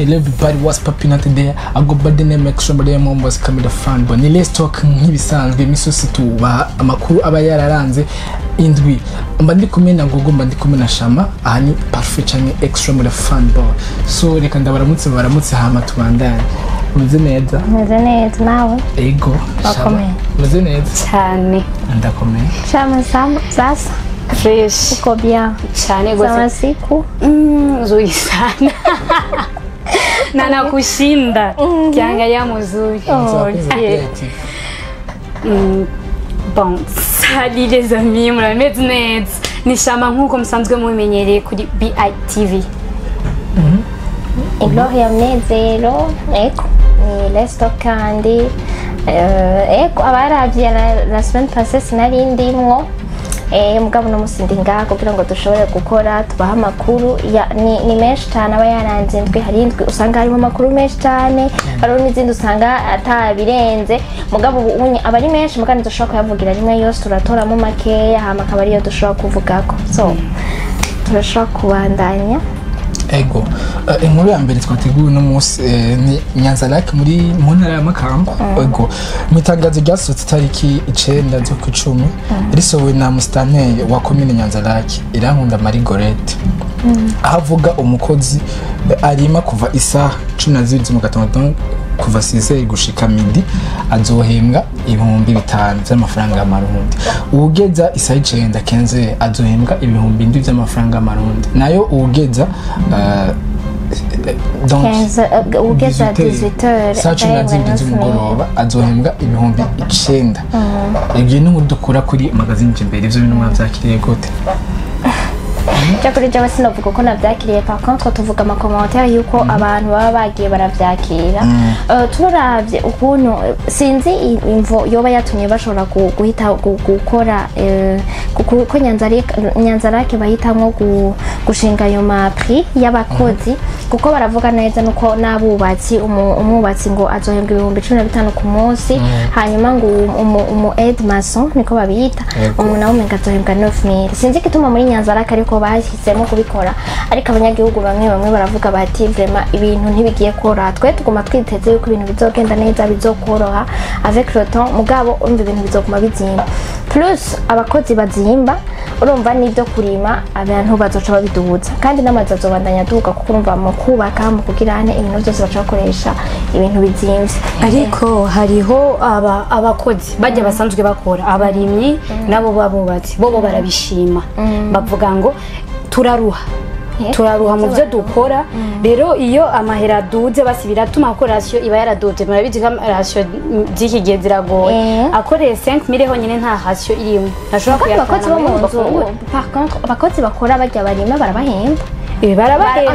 Hello everybody, what's popping out there? I go by the name Extra Mombas Camila Fanboy. Ni let's talk nk'ibisanzwe imisosi tuba amakuru aba yararanze indwi. Mba ndi kumwe na Gogo, mba ndi kumwe na Shama, aha ni Parfait cyane Extra Fanboy. So reka baramutse hama tubandanye. Umeze neza? Umeze neza nawe? Ego. Bakomeye. Umeze neza? Cyane. Ndakomeye. Shama sasa? Fresh. Uko bien? Cyane gose. Sama siku? Nzuri sana. Na nakushinda. Kiangalia mzuri. Bon, salut les amis, murameze neza. Ni Shama nkuko musanzwe mumenyereye kuri BITV. Gloria Mnezero, eko, ni Let's Talk kandi eko abaravye la semaine passée sinari ndimwo mugabo no musindi ngaho kugira ngo dushobore gukora tubaha amakuru ni menshi cyane aba yaranze indwi hari indwi usanga harimo amakuru menshi cyane hari n'izindi usanga atabirenze mugabo aba ari menshi mugabo dushobora kuyavugira rimwe yose turatoramo makeya hama akaba ariyo dushobora kuvugako so turashobora kubandanya. Ego, inkuru ya mbere twateguye no munsi ni Nyanza-Lac muri mu ntara ya Makamba. Ego, mu itangazo ryasohotse tariki 9 zo ku 10 risohowe na Musitanteri wa commune Nyanza-Lac Irankunda Marie Gorette. Ahavuga umukozi arima kuva isaha 12 z'umugatondo kuva 6 gushika midi azohembwa 5,000 z'amafaranga y'amarundi. Ugeza isaha 9 kenze azohembwa 2,000 z'amafaranga y'amarundi. Nayo ugeza donc ugeza 18h saa 12 z'umugoroba azohembwa 9,000. Ibyo ni dukura kuri magazine Jimbere, ivyo bintu mwavyakiriye gute? Cyakuri je basinovuga ko navyakiriye par contre tuvuga ama commentaire yuko abantu baba bagiye baravyakira. Turavye ukuntu sinzi imvo yoba yatumye bashobora guhita gukora kuko Nyanza-Lac bahitamwo gushinga ayo prix y'abakozi kuko baravuga neza nuko nabubatsi umubatsi ngo azohembwa 15,000 ku munsi hanyuma ngo umu aide maçon niko babita umuntu nawe azohembwa 9,000. Sinzi kituma muri Nyanza-Lac ariko bahisemo kubikora ariko abanyagihugu bamwe baravuga bati vraiment ibintu ntibigiye kora twe tuguma twiteze yuko ibintu bizogenda neza bizokoroha avec le temps mugabo umva ibintu bizoguma bizimba plus abakozi bazimba urumva nibyo kurima abantu bazoca babiduhuza kandi n'amazi azobandanya duka kuko urumva mu kubaka mu kugirane ibintu byose bacakoresha ibintu bizimvye ariko hariho abakozi bajya basanzwe bakora abarimyi nabo babubatsi bobo barabishima bavuga ngo turaruha mu byo dukora rero iyo amahera duze basibira tuma ko ratio iba yaradote murabizi ko ratio zikigiye ziragoye akoreye 5,000 honyine nta ratio irimo ntashobora kuyakana. Par contre abakozi bakora bajya barima barabahemba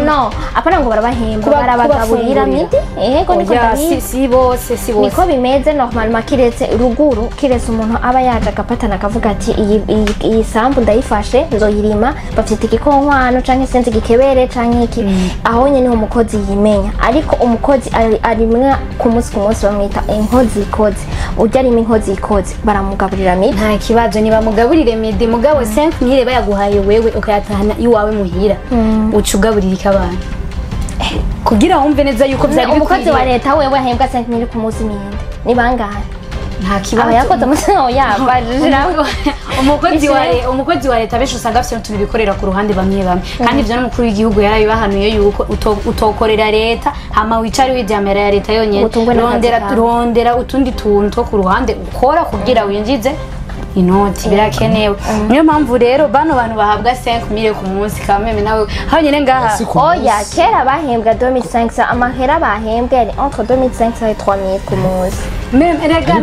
no apana ngo barabahemba barabagaburira midi ego niko si bose niko bimeze normalement kiretse umuntu aba yaje agapatana akavuga ati iyi sambu ndayifashe nzoyirima bafite igikonkwano canke senze gikebere canke iki aho nyene umukozi yimenya ariko umukozi arimwa ku munsi bamwita inkozi ikoze urya arimo inkozi ikoze baramugaburira midi nta kibazo niba mugaburire midi mugabo 5,000 bayaguhaye wewe ukayatahana iwawe muhira ucugaburira ikabana kugira wumve neza yuko byari umukozi wa leta wewe ahembwa 5,000 ku munsi minde ni bangahe nta kibazo yakoze musino yabajira umukozi wa leta besho usanga afite n'utuntu bikorera ku ruhande bamwe kandi ivyo n'umukuru w'igihugu yarabibahanuye yuko utokorera leta hama wicari wijamera ya leta yonyene rondera utundi tuntu ku ruhande ukora kugira winjize inoti birakenewe niyo mpamvu rero bano bantu bahabwa 5,000 ku munsi kameme nawe hanyine ngaha oya kera bahembwa 2,500 amahera bahembwa ari entre 2,500 et 3,000 ku munsi meme rega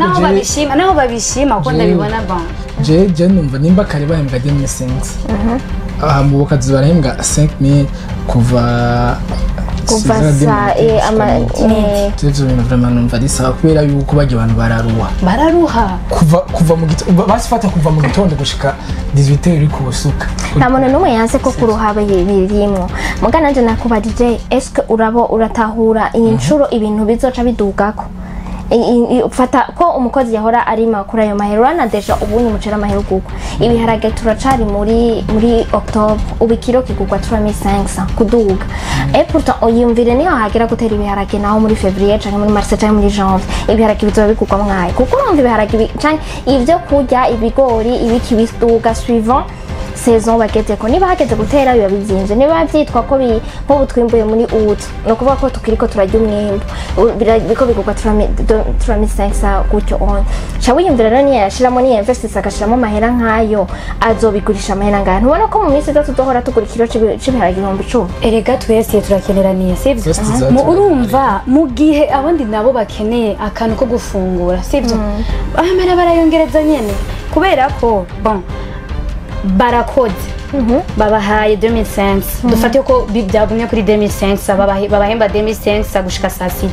naho babishima ko ndabibona ban je numva nimba kare bahembwa 2,500 mu bukazi barahembwa 5,000 kuva saa ivyo bintu vraiment numva ari sawa kubera yuko bagiye abantu bararuha kuva mu gitondo basifata kuva mu gitondo gushika 18h uri kubusuka nta muntu n'umwe yanse ko kuruha birimo muga nanje nakubajije est-ce que uratahura iyi ncuro ibintu bizoca bidugako fata ko umukozi yahora arima kuri ayo mahera urana deja ubunye umucera amahera ugugwa ibiharage turacari muri octobre ubu ikiro kigugwa 3500 kuduga pourtant uyumvire niho hagera gutera ibiharage naho muri février canke muri mars canke muri janvier ibiharage bizoba bigugwa mwaye kuko urumva ibiharage canke ivyo kurya ibigori ibiki biduga suivant saison bagezeko niba hageze gutera biba bizinze niba byitwa ko nk'ubu twimbuye muri août no kuvuga ko tukiriko turarya umwimbu biko bigugwa 3500 gutyo on cha wiyumvira rero niyo yashiramo niyo investisa agashiramo amahera nkayo azobigurisha amahera ngaya ntubona ko mu minsi itatu tuzohora tugura ikiro c'ibiharage 10,000 erega twese turakeneraniye sivyo urumva mu gihe abandi nabo bakeneye akantu ko gufungura sivyo amahera barayongereza nyene kubera ko bon barakoze babahaye 2005 dufate ko byagumye kuri 2005 babahemba 2005 gushika saa 6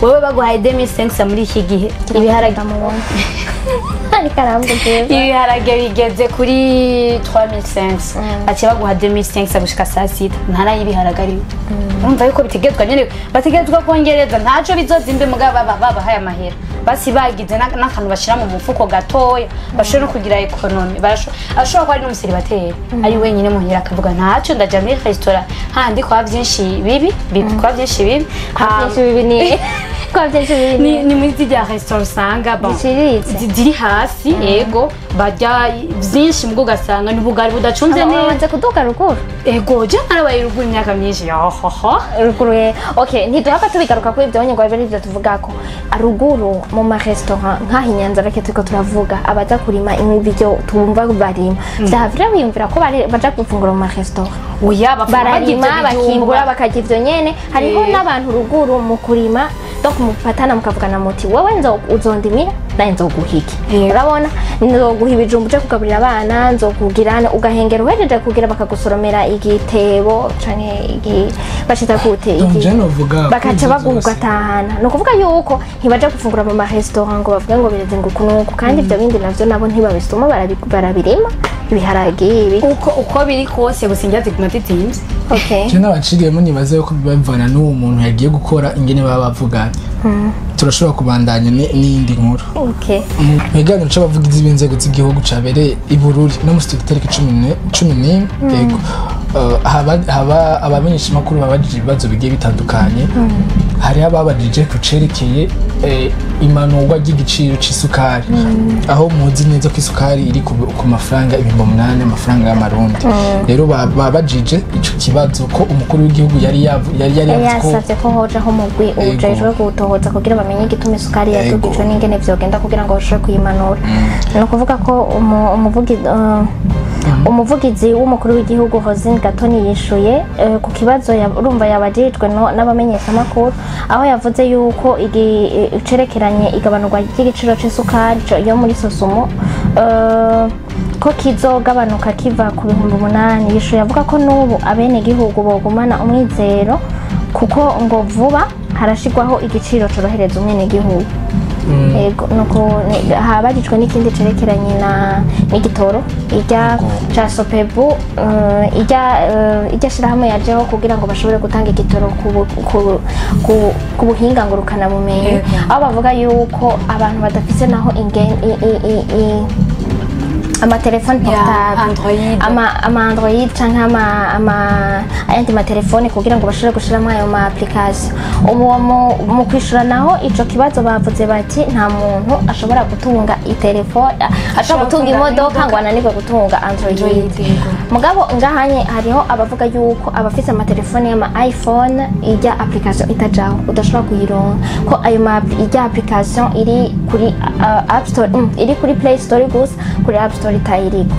wewe baguhaye 2005 muri iki gihe ibiharage mubona ibiharage bigeze kuri 3500 ati baguha 2005 gushika saa 6 ntara y'ibiharage ari umva yuko bitegezwa nyene bategezwa kongereza ntaco bizozimbe mugaba babahaye amahera basi bagize n'akantu bashira mu mufuko gatoya bashobora no kugira economy ashobora ko ari n'umusiribateri ari wenyine muhira akavuga ntaco ndaja muri restaurant handi kwa byinshi bibi kwa byinshi bibi ni kwa byinshi bibi ni muri zirya restaurant usanga ziri hasi yego barya byinshi mu ugasanga n'ubugari budacunze neza kuduka ruguru ego je narabaye ruguru imyaka myinshi yohoho ruguru okay ntiduhaka tubigaruka kuri ibyo nyngo bari ibyo tuvuga ko ruguru mu ma restaurant nk'ahinyanza rake turiko turavuga abaza kurima ibyo tumva barima byavira biyumvira ko baja gufungura mu ma restaurant oya bararima bakimbura bakajya ivyo nyene hariho n'abantu ruguru mu kurima donc mupatana mukavugana muti wewe uzondimira naye nzoguhiki urabona nzoguha ibijumbu cyo kugaburira abana nzokugirana ugahengera uhejeje kugira bakagusoromera igitebo canke bashita gute bakaca bagugatahana no kuvuga yuko ntibaja gufungura mu ma restaurant ngo bavuga ngo bireze ngo kunuko kandi ibyo bindi navyo nabo ntibabisoma barabirima ibiharage uko biri kose gusinjya ziguma titimze okay je nabacigiyemo nibaze yuko bibavana n'uwo muntu yagiye gukora ingene baba bavugana turashobora kubandanya n'indi nkuru okay meganiro c'abavugizi b'inzego z'igihugu cabereye i Bururi no musi tariki 11 yego haba abamenyesha makuru babajije ibibazo bigiye bitandukanye hari ababajije kucerekeye imanurwa ry'igiciro c'isukari aho muzi neza ko isukari iri ku mafaranga 8,000 amafaranga y'amarundi rero babajije ico kibazo ko umukuru w'igihugu yari yasavye ko hoja ho mugwi ujejwe gutohoza kugira bamenye igituma isukari yatugijwe n'ingene vyogenda kugira ngo bashobore kuyimanura no kuvuga ko umuvugizi w'umukuru w'igihugu Hozine Gatoni yishuye ku kibazo urumva yabajijwe n'abamenyesha makuru aho yavuze yuko icerekeranye igabanurwa ry'igiciro c'isukari yo muri Sosumo ko kizogabanuka kiva ku 8,000 yishuye avuga ko n'ubu abene gihugu bogumana umwizero kuko ngo vuba harashigwaho igiciro corohereza umwene gihugu ego nuko habajijwe n'ikindi cerekeranye n'igitoro ijya ca Sopebu ijya shirahamwe yajeho kugira ngo bashobore gutanga igitoro ku buhinga ngurukana bumenyi aho bavuga yuko abantu badafise naho amatelefone portable ama Android canke ayandi matelefone kugira ngo bashobore gushiramo ayo ma application mu kwishura naho ico kibazo bavuze bati nta muntu ashobora gutunga itelefone ashobora gutunga imodoka ngo ananirwe gutunga Android mugabo ngahanye hariho abavuga yuko abafise amatelefone y'ama iPhone ijya application itajaho udashobora kuyironka ko ayo ijya application iri kuri App Store iri kuri Play Store gusa kuri App Store itayiriko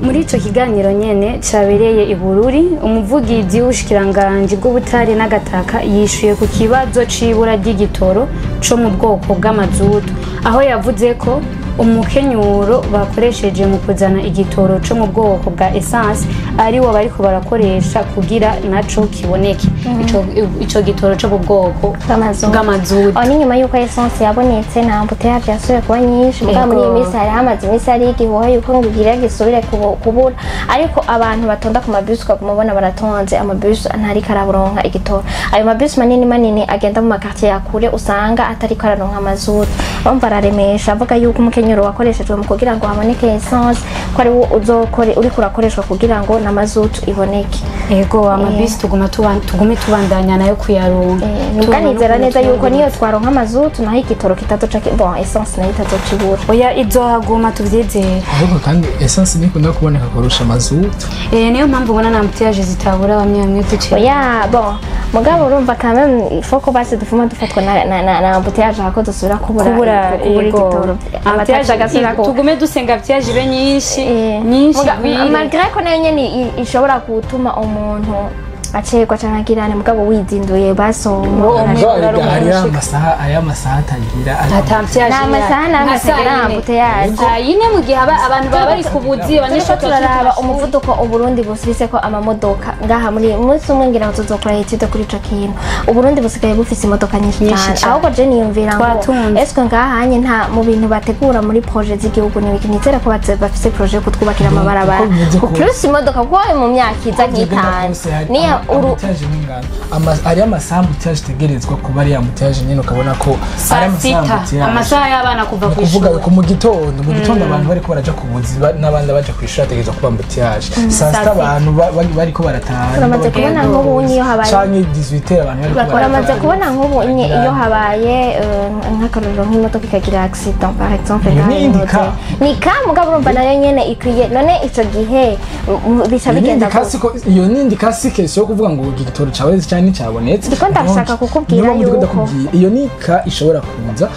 muri ico kiganiro nyene cabereye i Bururi umuvugizi w'ubushikiranganje bw'ubutare n'agataka yishuye ku kibazo c'ibura ry'igitoro co mu bwoko bw'amazutu aho yavuze ko umukenyuro bakoresheje mu kuzana igitoro cyo mu bwoko bwa essence ari wo bariko barakoresha kugira naco kiboneke ico gitoro cyo mu bwoko bw'amazutu ni nyuma yuko essence yabonetse nta embouteillage yasubiye kuba nyinshi mugabo muri iyi minsi hari hamaze iminsi ari igihuha yuko ngo igira gisubire kubura ariko abantu batonda ku mabisi ukamubona baratonze amabisi ntariko araronka igitoro ayo mabisi manini agenda mu makartier ya kure usanga atariko araronka amazutu bumva araremesha avuga yuko umukenyero wakoreshejwe mu kugira ngo haboneke essence ko ari wo uri kurakoreshwa kugira ngo n'amazutu iboneke yego amabisi tugume tubandanya nayo kuyaronka ntuganizera neza yuko niyo twaronka amazutu naho igitoro kitazoca bon essence nayo itazocibura oya izohaguma tuvyizeye ahubwo kandi essence nikunda kuboneka kurusha amazutu niyo mpamvu ubona na ambutiyaje zitabura bamwe duce oya bon mugabo urumva quand il faut ko basi dufuma dufatwa na ambutiyaje hako dusubira kubura igitoro ambutiyaje agasubira tugume dusenga ambutiyaje ibe nyinshi malgré ko nayo nyene ishobora gutuma umuntu acekwa cyane agirane mugabo wizinduye basomwa aya masaha atagira n'amasaha ambutiyaje yine mu gihe abantu baba bari kubuzi abanyeshuri turaraba umuvuduko uburundi busubise ko amamodoka ngaha muri umunsi umwe ngira ngo tuzokora etide kuri ico kintu uburundi busigaye bufise imodoka nyinshi cyane ahubwo je niyumvira ngo eske ngaha hanye nta mu bintu bategura muri projet z'igihugu n'ibiki nizera ko bafise projet kutwubakira amabarabara plus imodoka kuko mu myaka iza nk'itanu niya ambutiyaje n'ingano ari amasambu ambutiyaje tegerezwa kuba ari ambutiyaje nyine ukabona ko ari amasaha y'abana kuva ku ishuri kuvuga mu gitondo abantu bariko baraja ku buzi n'abandi baje ku ishuri ategerezwa kuba ambutiyaje saa sita abantu bariko barataha uramaze kubona nk'ubu iyo habaye canke 18 abantu bariko uramaze kubona nk'ubu iyo habaye nk'akarorero nk'imodoka ikagira accident par exemple ni ka mugabo urumva nayo nyene ikwiye none ico gihe bica bigenda iyo nindi kasike yo kuvuga ngo igitoro cyawe cyane cyabonetse ndiko ndashaka kukubwira yuko iyo nika ishobora kuza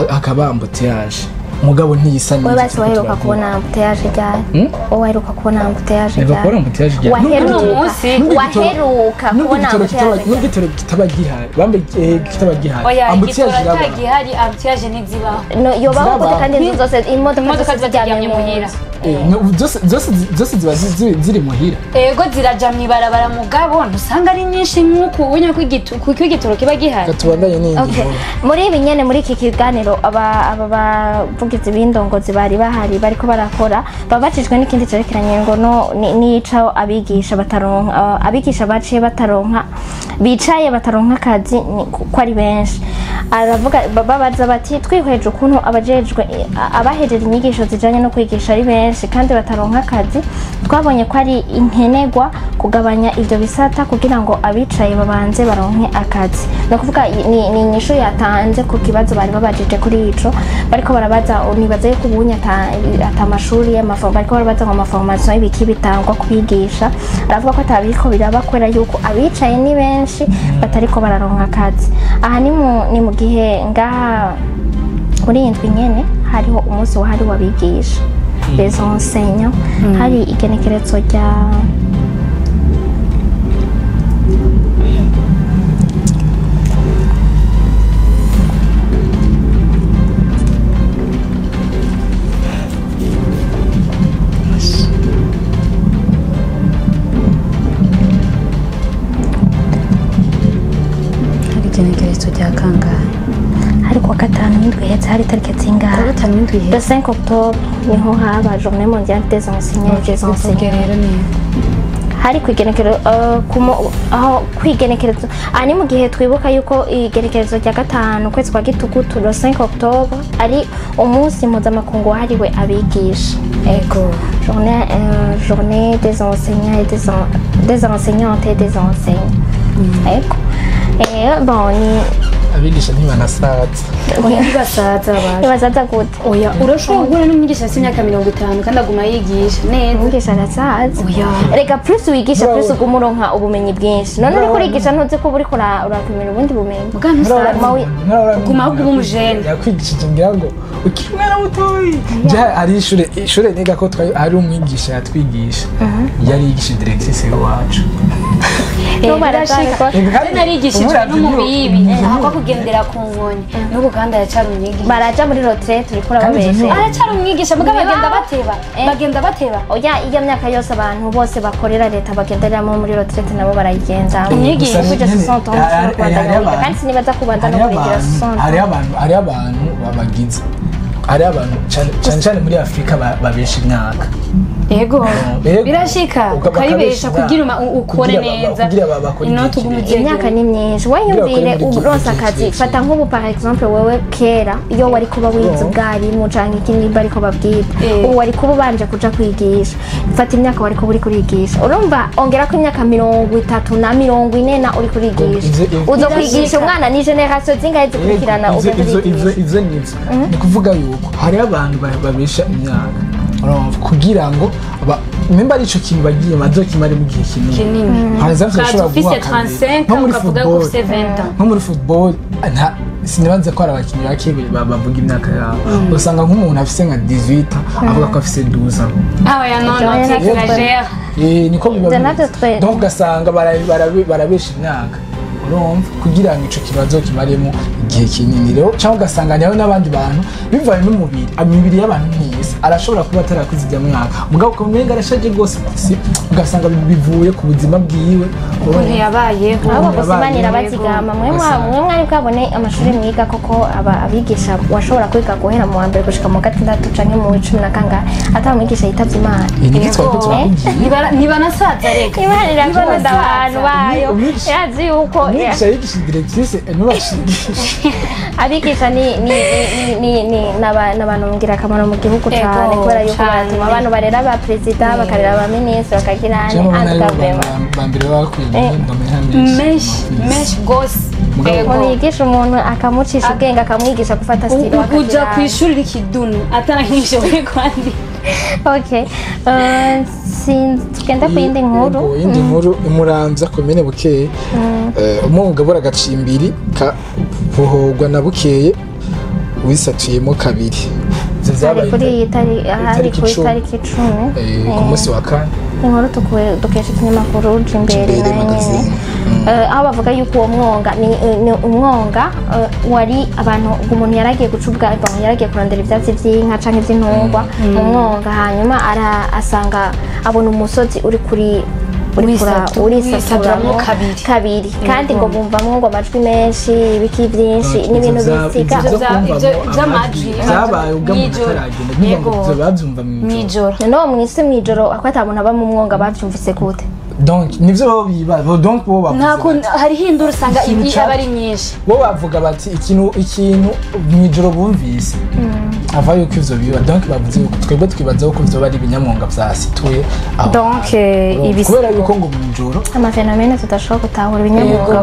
hakaba ambutiyaje mugabo ntiyisa neza basi waheruka kubona ambutiyaje ryari waheruka kubona ambutiyaje ryari waheruka kubona ambutiyaje n'igitoro kitaba gihari bambe kitaba gihari ambutiyaje ntizibaho no yobaho gute kandi inzu zose imodoka zijyanye muhira zose ziba ziri muhira ego ziraja mw'ibarabara mugabo ntusanga ari nyinshi nk'uko ubonye ko igitoro kiba gihari tubandanye n'indi muri ibi nyene muri iki kiganiro aba bavugizi b'indongozi bari bahari bariko barakora babajijwe n'ikindi cerekeranye ngo n'ico abigisha bataronka abigisha baciye bataronka bicaye bataronka akazi ko ari benshi aravuga babaza bati twihweje ukuntu abahejeje inyigisho zijanye no kwigisha ari benshi kandi bataronka akazi twabonye ko ari inkenegwa kugabanya ivyo bisata kugira ngo abicaye babanze baronke akazi no kuvuga ni inyishu yatanze ku kibazo bari babajije kuri ico bariko barabaza nibaze ko ubunya atamashuri y'amaformation bariko barabaza ngo amaformation y'ibiki bitangwa kwigisha aravuga ko atabiko birabakora yuko abicaye ni benshi batariko bararonka akazi aha ni mu gihe ngaha muri indwi nyene hariho umunsi wahari wabigisha les enseignants hari igenekerezo rya igenekerezo rya kangahe ariko gatanu n'indwi hetse hari tariki zingahe gatanu n'indwi le 5 octobre niho haba journée mondiale des enseignants des enseignants hari kwigenekerezo aho kwigenekerezo ani mu gihe twibuka yuko igenekerezo rya gatanu kwezi kwa gitugutu le 5 octobre ari umunsi mpuzamakungu wahariwe abigisha ego journée des enseignants et des enseignantes et des enseignants ego bon ni abigisha ntibanasaza ntibasaza gute oya urashobora guhura n'umwigisha w'imyaka 50 kandi aguma yigisha neza umwigisha arasaza reka plus wigisha plus uguma uronka ubumenyi bwinshi none uriko urigisha ntuzi ko uriko urapimira ubundi bumenyi uguma ahubwo umujene yakwigishije ngira ngo ukiri umwana mutoyi ari ishure niga ko ari umwigisha yatwigisha yari yigisha directrice wacu narigishijwe n'umubibi ahakwa kugendera ku nkoni n'ubu kandi aracara umwigisha baraja muri retraite uriko urababeshe aracara umwigisha muga bagenda bateba oya iyo myaka yose abantu bose bakorera leta bagenderamo muri retraite nabo barayigenda umwigisha kujya 60 ans kandi sinibaza kubanza no kugira 60 hari abantu babagize hari abantu cyane muri Afrika babesha imyaka ego birashika ukayibesha kugira ukore neza inoti imyaka ni myinshi wanyumvire uronsa akazi fata nk'ubu par exemple wewe kera iyo wari kuba wize ubwarimu canke ikindi bariko babwita ubu wari kuba ubanje kuja kwigisha fata imyaka wari kuba uri kurigisha urumva ongera ko imyaka 30 na 40 uri kurigisha uzo kwigisha umwana ni generation zingahe zikurikirana ivyo ni kuvuga yuko hari abantu babesha imyaka kugira ngo memba ari ico kintu bagiye bazokimare mu gihe kinini hanze ashobora guha 35 ukavuga ko 70 nko muri football sinibanze ko ari abakinnyi bakebe bavuga imyaka yabo usanga nk'umuntu afise nka 18 avuga ko afise 12 aho ya none exagère niko biba donc gasanga barabesha imyaka urumva kugira ngo ico kibazo kimaremo igihe kinini rero cyangwa ugasanga nayo n'abandi bantu bivanye n'umubiri imibiri y'abantu ntiyise arashobora kuba atarakuzijya mwaka mugabo ukamwenga arashaje rwose ugasanga bivuye ku buzima bwiwe ukuntu yabayeho abo gusibanira bazigama mwe mwari bwabone amashuri mwiga koko abigisha washobora kwiga guhera mu wa mbere gushika mu gatandatu canke mu 10 na kangahe atamwigisha yitavye imana ntibanasaza reka imana irakunda abantu bayo yazi yuko umwigisha yigisha directrice n'abashigisha abigisha ni n'abantu ngira akamaro mu gihugu cyane kubera yuko batuma abantu barera ba president bakarera aba ministre bakagira bambere bakwiye mesh gose yigisha umuntu akamucisha ubwenge akamwigisha gufata style kuja kwishuri rikidunu atarahishe kwandi okay tugenda ku yindi nkuru indi nkuru imuramvya komene bukeye umugabura gacimbiri buhogwa na bukeye wisatuyemo kabiri kuri tariki 10 ku munsi wa kane inkuru dukesha ikinyamakuru Jimbere magazine aho bavuga yuko uwo mwonga ni umwonga wari abantu umuntu yaragiye guca ubwabo yaragiye kurondera ivyatsi vy'inka canke ivy'intungwa mu mwonga hanyuma asanga abona umusozi uri kuri urisaturamo kabiri kandi ngo bumvamwo ngo amajwi menshi ibiki byinshi n'ibintu bisiga vy'amajwi zabaye ubwamuntu ataragenda n'ibyo bavyumva mw'ijoro no mw'isi mw'ijoro akwata abantu aba mu mwonga bavyumvise gute donc nivyo babo bibaza donc bo bavuga hari hindura usanga ibi abari nyinshi bo bavuga bati ikintu mw'ijoro bumvise ava yuko ivyo biba donc bavuze yuko twebwe twibaza ko ivyo bari ibinyamwonga vyasituye aho donc kubera yuko ngo mw'ijoro amafenomene tudashobora gutahura ibinyamwonga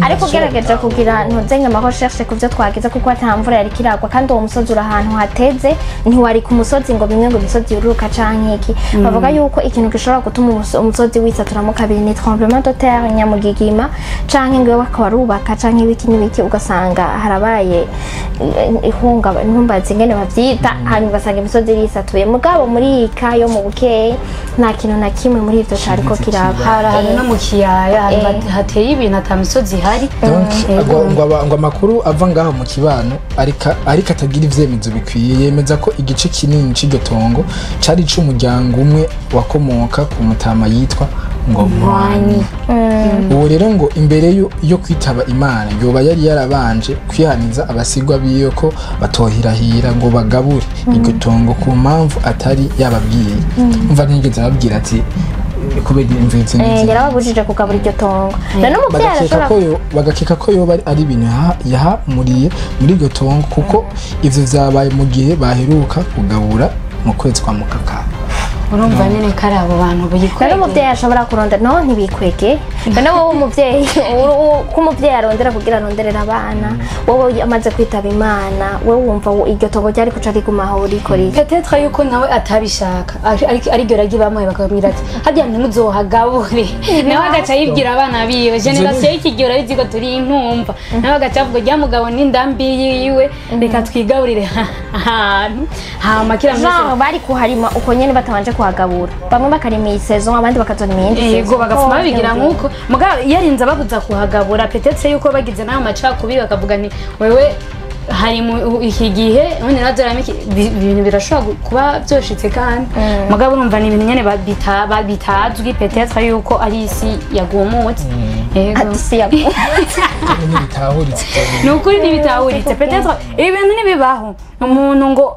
ariko ugerageje kugira ntuzenye ama recherche ku vyo twagize kuko atamvura yari kiragwa kandi uwo musozi uri ahantu hateze ntiwari ku musozi ngo bimwe ngo imisozi yururuka canke iki bavuga yuko ikintu gishobora gutuma umusozi wisaturamo kabiri ni tremblement de terre nyamugigima canke ngo bakarubaka canke ibiki n'ibiki ugasanga harabaye ihungabana ingene bavyita hanyuma ugasanga imisozi irisatuye mugabo muri ika yo mu bukeye nta kintu na kimwe muri ivyo cariko kiraba hari no mu kiyaya hateye ibintu ata misozi ihari ngo amakuru ava ngaho mu kibano ariko atagira ivyemezo bikwiye yemeza ko igice kinini c'iryo tongo cari c'umuryango umwe wakomoka ku mutama yitwa ngo Mwanyi uwo rero ngo imbere yo kwitaba Imana yoba yari yarabanje kwihaniza abasigwa biyo ko batohirahira ngo bagabure iryo tongo ku mpamvu atari yababwiye umva ntigeze ababwira ati kubera imvitsi yarababujije kugabura iryo tongo none umuvyeyi arashobora bagakeka ko yoba ari ibintu yahamuriye muri iryo tongo kuko ivyo vyabaye mu gihe baheruka kugabura mu kwezi kwa Mukakara urumva nyene kari abo bantu bikwege rero umuvyeyi ashobora kurondera no ntibikwege none wowe umuvyeyi ko umuvyeyi arondera kugira aronderera abana wowe amaze kwitaba Imana wowe wumva iryo tongo ryari kuca rigumaho uriko riki peut-être yuko nawe atabishaka ari ryo ragi bamuhaye bakamubwira ati harya ntimuzohagabure nawe agaca yibwira abana biwe generasiyo y'iki gihe urabizi ko turi intumva nawe agaca avuga rya mugabo n'indambi yiwe reka twigaburire ahantu hama kira genre bari kuharima uko nyene batabanje kuhagabura bamwe bakarima iyi saison abandi bakazona imyindi yego bagafuma babigira nkuko mugabo yarinze babuza kuhagabura peut-être yuko bagize nayo macakubiri bakavuga ni wewe hari mu iki gihe none nazarame ibintu birashobora kuba byoshitse kandi mugabo urumva ni ibintu nyene bitazwi peut-être yuko ari isi yagumutse ati si yagumutse nukuri ntibitahuritse peut-être ibintu nibibaho umuntu ngo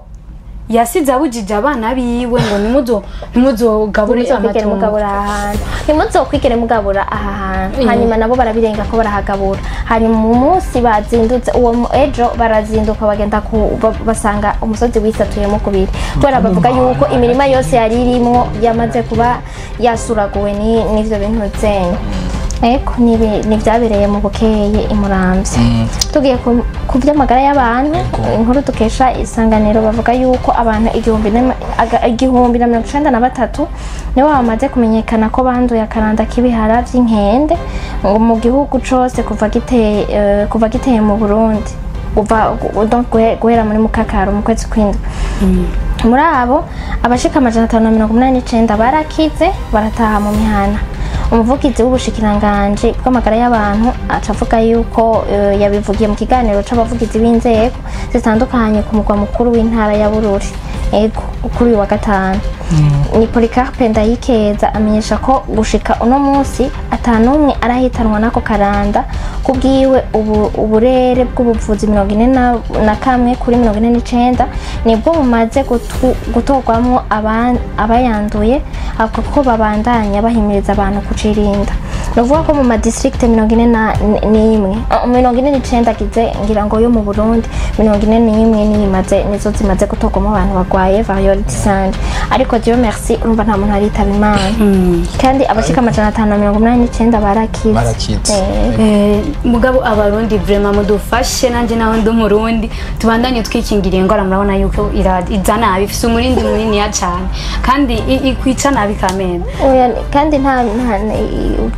yasize abujije abana biwe ngo nimuzogabure amatungo ntimuzokwigere mugabura aha hantu hanyuma nabo barabirenga ko barahagabura hanyuma mu munsi bazindutse uwo ejo barazinduka bagenda basanga umusozi wisatuyemo kubiri kubera bavuga yuko imirima yose yari irimo yamaze kuba yasuraguwe n'ivyo bintu zenye eko ni vyabereye mu Bukeye imuramvye tugiye ku vy'amagara y'abantu inkuru dukesha Isanganiro bavuga yuko abantu 1093 nibo bamaze kumenyekana ko banduye akaranda k'ibihara vy'inkende mu gihugu cose kuva giteye mu Burundi guhera muri Mukakaro mu kwezi kw'indwi muri abo abashika 589 barakize barataha mu mihana umuvugizi w'ubushikiranganje bw'amagara y'abantu acavuga yuko yabivugiye mu kiganiro c'abavugizi b'inzego zitandukanye ku mugwa mukuru w'intara ya Bururi ego kuri wa gatanu ni Polycarpe Ndayikeza amenyesha ko gushika uno munsi atanumwe arahitanwa nako karanda kubwiwe uburere bw'ubuvuzi 41 kuri 49 nibwo bumaze gutorwamwo abayanduye avuga ko babandanya bahimiriza abantu kucirinda novuga ko mu ma district 49 agize ngira ngo yo mu Burundi 41 nizo zimaze gutorwamo abantu bagwaye variole du singe ariko Dieu merci urumva nta muntu aritaba Imana kandi abashika 589 barakize mugabo abarundi vraiment mudufashe nanje naho ndi umurundi tubandanye twikingiriye ingora murabona yuko iza nabi ifise umurindi munini ya cyane kandi ikwica nabi kamena kandi nta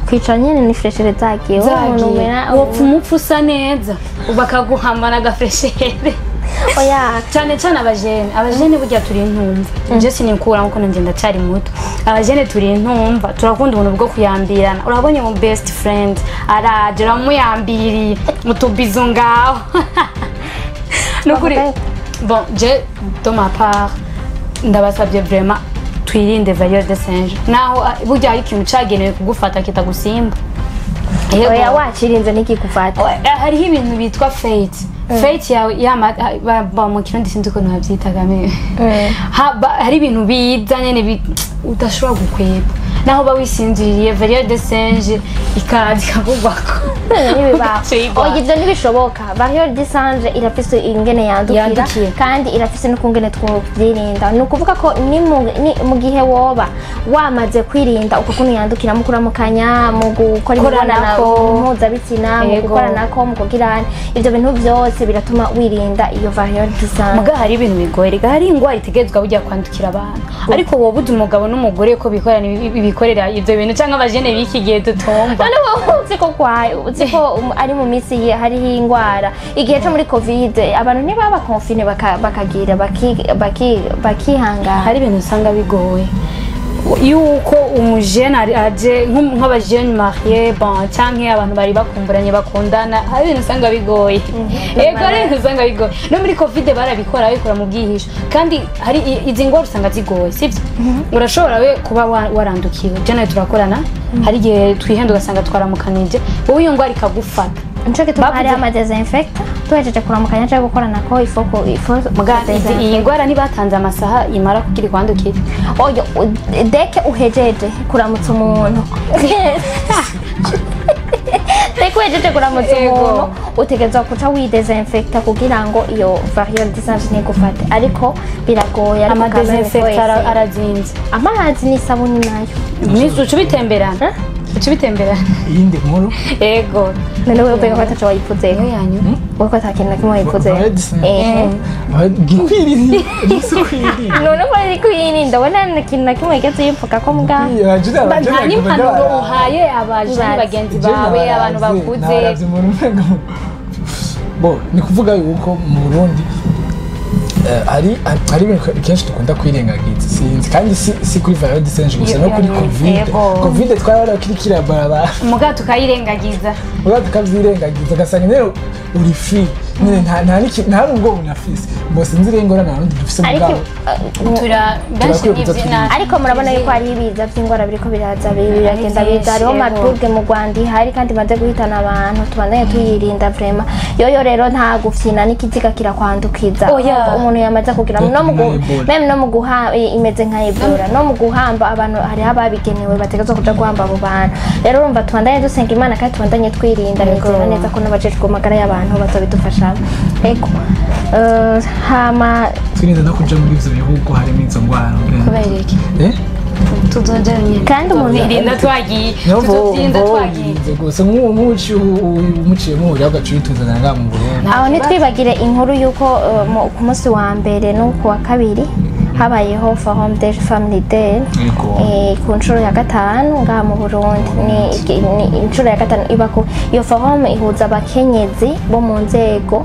kwica nyene ni freshere zagiye wopfa umupfusa neza ubakaguhamba na gafreshere oya cyane abajene burya turi intumva je sinikura nkuko nanje ndacari muto abajene turi intumva turakunda ubuntu bwo kuyambirana urabonye mu best friend araje ramuyambiriye mutubizo ngaho nukuri bon je de ma part ndabasabye vraiment twirinde variole de singe naho burya ari ikintu cagenewe kugufata kitagusimba oya wacirinze nikikufata hariho ibintu bitwa fate yawe mu kirundi sinzi ko nabyitaga hari ibintu biza nyene udashobora gukweba naho bawisinziriye variole de singe ikaza ikakugwako ibyo ntibishoboka variole de singe irafise ingene yandukira kandi irafise n'ukungene twovyirinda ni ukuvuga ko mu gihe woba wamaze kwirinda uko kuntu yandukira mu kuramukanya mu gukora imibonano mpuzabitsina mu gukoranako mu kugirana ivyo bintu vyose biratuma wirinda iyo variole de singe muga hari ibintu bigoye hari ingwara itegezwa burya kwandukira abantu ariko wowe uzi umugabo n'umugore ko bikorera ivyo bintu cyangwa abajene biki gihe dutomba none wowe uzi ko ari mu misi hariho ingwara igihe cyo muri covid abantu ntibaba confine bakagira bakihangana hari ibintu usanga bigoye yuko umujene aje nk'abajene marié bon cyangwa abantu bari bakumburanye bakundana hari ibintu usanga bigoye ego ari ibintu usanga bigoye no muri covid barabikora mu bwihisho kandi hari izi ngwara usanga zigoye sibyo urashobora we kuba warandukiwe je nawe turakorana hari igihe twihenda ugasanga twaramukanije wowe iyo ngwara ikagufata nico gituma hari amadesinfecta tuhejeje kuramukanya cyangwa gukorana ko ifoko iyi ngwara ntibatanze amasaha imara kugira ikwandukire oyo deke uhejeje kuramutsa umuntu deke uhejeje kuramutsa umuntu utegerezwa kuca widesinfecta kugira ngo iyo variole de singe ntigufate ariko biragoye amadesinfecta arazinze amazi n'isabuni nayo nizo uca bitemberana ucibitembera iyindi nkuru ego none wewe ubega kwatacho wayivuze yanyu wewe kwatakintu kimwe wayivuze gikwiriye gisukwiriye none ko ari kwirinda ndabona ikintu na kimwe getse yivuga ko mbwa nta n'impanuro uhaye abajeni bagenzi bawe abantu bakuze bo ni kuvuga yuko mu Burundi ari ibintu kenshi dukunda kwirengagiza sinzi kandi si kuri variant de Saint gusa no kuri covid twabara kirikira barabara muga tukayirengagiza tukavyirengagiza gasanga rero uri free nta nubwo unafise ngo sinzi rero ngora narundi dufise mugabo ariko murabona yuko ari ibiza by'ingwara biriko biraza biragenda biza hariho matuge mu Rwanda hari kandi maze guhitana abantu tubandanye tuyirinda vraiment yoyo rero nta gufyina n'ikiziga kirakwandukiza umuntu yamaze kugira no mu guha imeze nka Ebola no mu guhamba abantu hari ababigenewe bategezwe kuja guhamba abo bantu rero urumva tubandanye dusenga Imana kandi tubandanye twirinda neza ko n'abajejwe amagara y'abantu bazobidufasha eko hama twirinda no kuja muri ivyo bihugu harimo izo ngwara kubera iki tuzojanye kandi umuntu irinda twagiye tuzotsinda twagiye gusa umuciye muhuri agaciye tuzana nga mu Burundi aho nitwibagire inkuru yuko ku munsi wa mbere no ku wa kabiri habayeho Forum des Familles Day ku nshuro ya 5 nga mu Burundi ni inshuro ya 5 ibako iyo forum ihuza abakenyezi bo mu nzego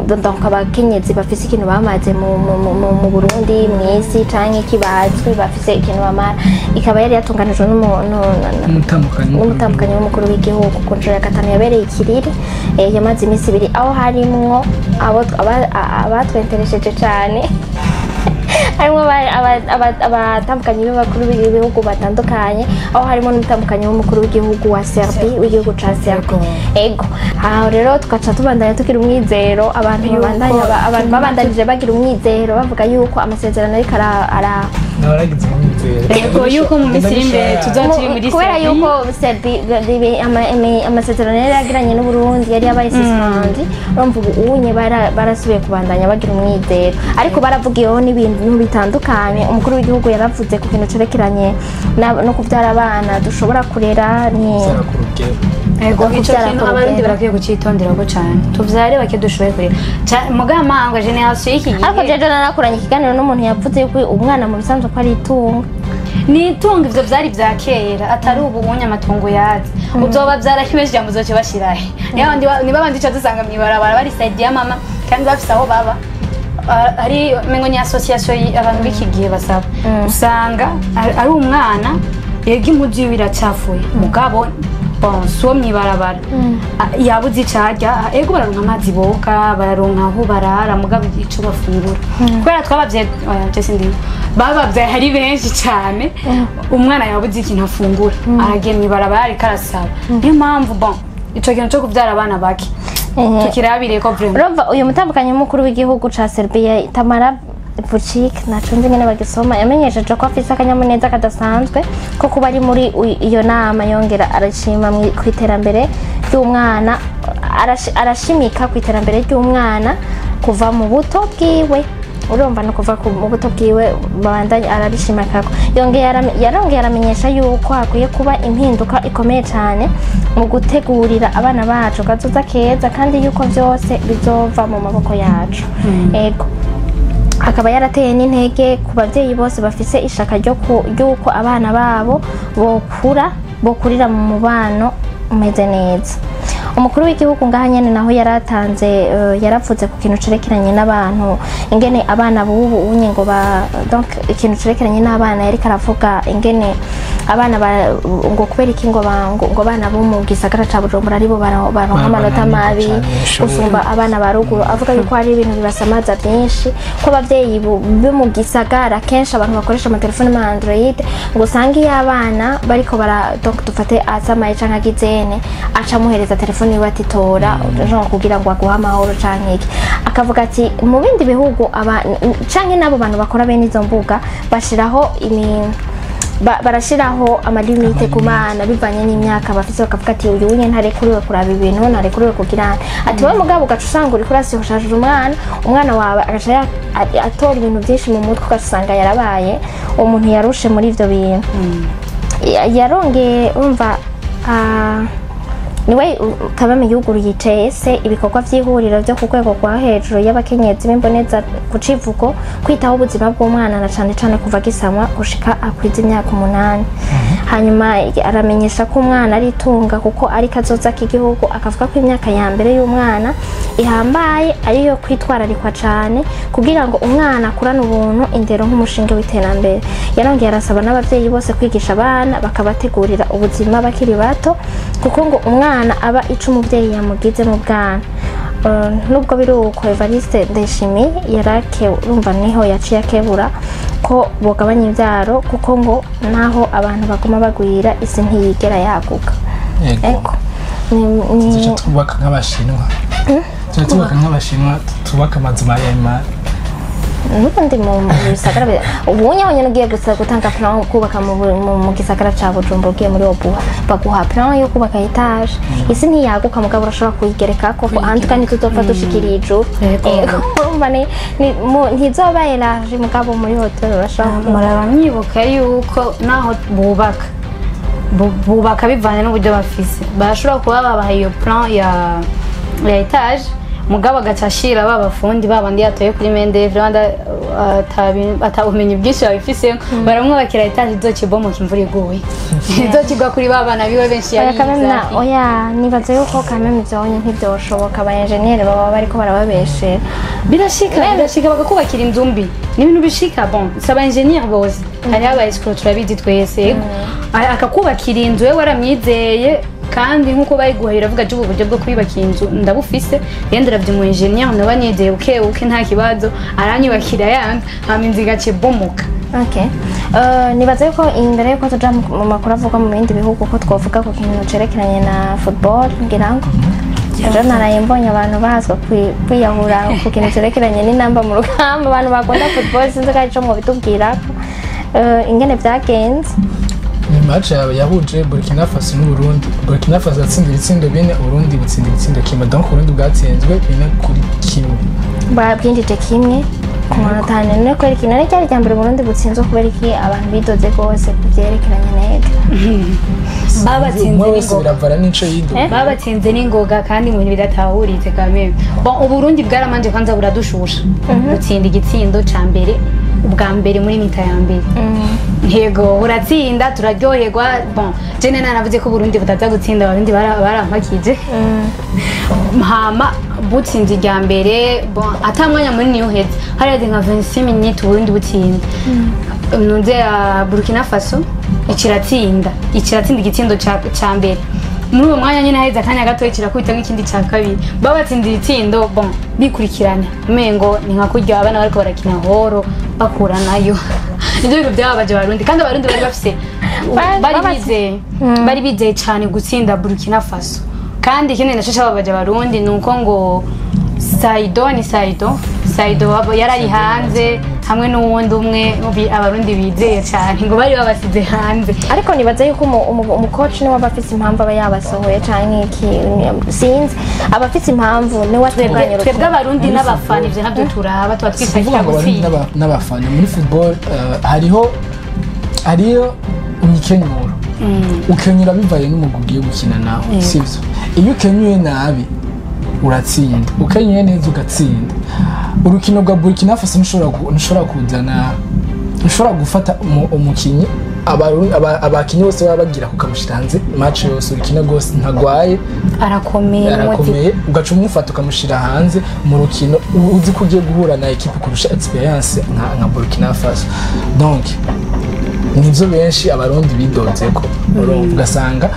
donc abakenyezi bafise ikintu bamaze mu Burundi mwisi canke kibazwe bafise ikintu bamara ikaba yari yatunganijwe n'umutambukanyi w'umukuru w'igihugu ku nshuro ya 5 yabereye ikiriri yamaze imisi 2 aho harimwo abatwenteresheje cane harimo abatambukanyi b'abakuru b'ibihugu batandukanye aho harimo n'umutambukanyi w'umukuru w'igihugu wa Serbie w'igihugu ca Serbie ego aho rero tugaca tubandanya tugira umwizero abantu babandanije bagira umwizero bavuga yuko amasezerano ariko naragize umwizero ego yuko mu misiri imbere tuzakiri muri kubera yuko Serbie amasezerano yari yagiranye n'u Burundi yari yabaye suspend urumva ubunye barasubiye kubandanya bagira umwizero ariko baravugiyeho n'ibintu bitandukanye umukuru w'igihugu yaravuze ku kintu cerekeranye no kubyara abana dushobora kurera ni ego ico kintu abarundi barakwiye kucitondera ko cyane tuvyare bake dushoboye kurera mugamanga generation y'iki gihe ariko jeje narakuranye ikiganiro n'umuntu yavuze yuko umwana mu bisanzwe ko ari itunga ni itunga ivyo vyari vya kera atari ubu unye amatungo yazi uzoba vyarakimeje jambo zoce bashirahe ni babandi cyo dusanga mwibarabara bari side ya mama kandi bafise aho baba ari mengo ni association abantu b'iki gihe basaba usanga ari umwana yega impuji biracyafuye mugabo so mwibarabara yabuze icarya ego bararonka amazi boga bararonka aho barara mugabo ico bafungura kubera twabavye ndi babavye hari benshi cyane umwana yabuze ikintu afungura aragenda mwibarabara ariko arasaba niyo mpamvu ico kintu cyo kuvyara abana bake tukirabire ko vraiment uyu mutambukanyi w'umukuru w'igihugu ca Serbia Tamara Vučić nacunze nyene bagisoma yamenyesheje ko afise akanyamuneza kadasanzwe ko kuba ari muri iyo nama yongera arashima ku iterambere ry'umwana arashimika ku iterambere ry'umwana kuva mu buto bwiwe urumva no kuva mu buto bwiwe babandanye ararishimaka yarongeye aramenyesha yuko hakwiye kuba impinduka ikomeye cyane mu gutegurira abana bacu kazoza keza kandi yuko byose bizova mu maboko yacu ego akaba yarateye n'intege ku bavyeyi bose bafise ishaka ry'uko abana babo bokurira mu mubano umeze neza umukuru w'igihugu ngaha nyene naho yaratanze yaravuze ku kintu cerekeranye n'abantu ingene abana bubu unye ngo donc ikintu cerekeranye n'abana yari karavuga ingene abana ngo kubera iki ngo bana bo mu gisagara ca Bujumbura aribo baronka amanota mabi gusumba abana ba ruguru avuga yuko hari ibintu bibasamaza byinshi ko abavyeyi bo mu gisagara kenshi abantu bakoresha amatelefone ma Android ngo usange y'abana bariko donc dufate asamaye canke agizene aca muhereza telefone iwe atitora kugira ngo aguhe amahoro canke iki akavuga ati mu bindi bihugu canke n'abo bantu bakora bene izo mbuga bashiraho barashiraho amalimite ku bana bivanye n'imyaka bafise bakavuga ati uyu unye ntarekuriwe kuraba ibintu ntarekuriwe kugira ati we mugabo ugaca usanga uriko urashoshajije umwana wawe agaca atora ibintu byinshi mu mutwe ugaca usanga yarabaye umuntu yarushe muri ivyo bintu yarongeye umva niwe Kagame yuguruye icese ibikorwa by'ihuriro byo ku rwego rwa hejuru y'abakenyezi b'imboneza ku civugo kwitaho ubuzima bw'umwana na cane cane kuva gisamwa gushika akwiza imyaka 8 hanyuma aramenyesha ko umwana ari itunga kuko ari kazoza k'igihugu akavuga ko imyaka ya mbere y'umwana ihambaye ariyo kwitwararikwa cane kugira ngo umwana akurane ubuntu indero nk'umushinga w'iterambere yarongeye arasaba n'abavyeyi bose kwigisha abana bakabategurira ubuzima bakiri bato kuko ngo umwana aba ico umuvyeyi yamugize mu bwana nubwo biruko Evariste Ndayishimiye yarake urumva niho yaciye akebura ko bogabanya ivyaro kuko ngo naho abantu baguma bagwira isi ntiyigera yaguka eko ni tubaka nk'abashinwa tubaka nk'abashinwa tubaka amazu maremare nubundi mu bisagara ubunye abanye ugiye gutanga plan kubaka mu gisagara ca Bujumbura ugiye muri Obuha baguha plan yo kubaka etage isi ntiyaguka mugabo urashobora kuyigereka ko antuka ntituzopfa dushikira ijuru urumva ntizoba elarge mugabo muri hotel urashobora muraba mwibuka yuko naho bubaka bivanye n'uburyo bafise barashobora kuba babaha iyo plan ya etage mugabo agacashira babafundi babandi yatoye kuri mende Rwanda atabumenyi bwinshi babifise baramwubakira etage izokibomoka imvura iguye izokigwa kuri babana biwe benshi yayiza oya nibaze yuko kameme byonye ntibyoshoboka aba engineer baba bariko barababeshe birashika bagakubakira inzu mbi n'ibintu bishika bon saba engineer bose hari aba escrow turabizi twese akakubakira inzu we waramwizeye kandi nkuko bayiguhira avuga cyo uburyo bwo kwibakira inzu ndabufise yendera byo mu engineer nawe niyedeye uke nta kibazo aranyubakira yanga haminzi gace bomoka okay nibaze ko imbere yuko tuja mu makuru avuga mu bindi bihugu ko twovuga ku kintu cerekeranye na football ngirango ejo naraye mbonye abantu bahazwa kwiyahura ku kintu cerekeranye n'inamba mu rugamba abantu bakunda football sinzi ko arico mu bitubwira ingene byagenze ni match yahuje Burkina Faso n'Uburundi. Burkina Faso yatsinze ibitsindo 4 Uburundi butsinda ibitsindo 1 donc Uburundi bwatsinzwe 4-1 babwindije kimwe ku manota ne ko ari kinane cyari cyambere Burundi butsinzwe kubera iki abantu bidoze gose kuvyerekeranye neza babatsinze n'ingoga kandi mu bintu bidatahuritse kameme bon Uburundi bwaramanje kwanza buradushusha butsinda igitsindo ca mbere ubwa mbere muri mita ya mbere ntego uratsinda turaryoherwa bon jene nanavuze ko Burundi butaza gutsinda abarundi barampakije hama butsinze irya mbere bon atamwanya muri niyo heze hari nka 26 minutes Burundi butsinda nunze ya Burkina Faso ikiratsinda igitsindo ca mbere muri uwo mwanya nyine haheze akanya gato kirakubita nk'ikindi ca kabiri babatsinda ibitsindo bon bikurikirana mengo ni nka kurya abana bariko barakina horo bakura nayo nivyo bintu byababaje abarundi kandi abarundi bari bafise bari bizeye cane gutsinda Burkina Faso kandi ikindi naco cababaje abarundi nuko ngo Saido yarari hanze hamwe n'uwundi umwe abarundi bizeye cyane ngo bari babasize hanze ariko nibaza yuko umucoach ni wabafise impamvu aba yabasohoye canke iki sinzi abafise impamvu ni watweganye twebwe abarundi n'abafana ivyo ntabyo turaba tuba twifashira gutsinda n'abafana muri football hariyo imikenyuro ukenyura bivaye n'umugwi ugiye gukina nawe sivyo iyo ukenyuye nabi uratsinda ukenyuye neza ugatsinda urukino rwa Burkina Faso ntushobora kuzana ntushobora gufata umukinyi abakinyi bose baba bagira kukamushira hanze match yose urukino rwose ntagwaye arakomeye ugaca umufata ukamushira hanze mu rukino uzi ko ugiye guhura na equipe kurusha experience nka Burkina Faso donc nivyo benshi abarundi bidoze ko ugasanga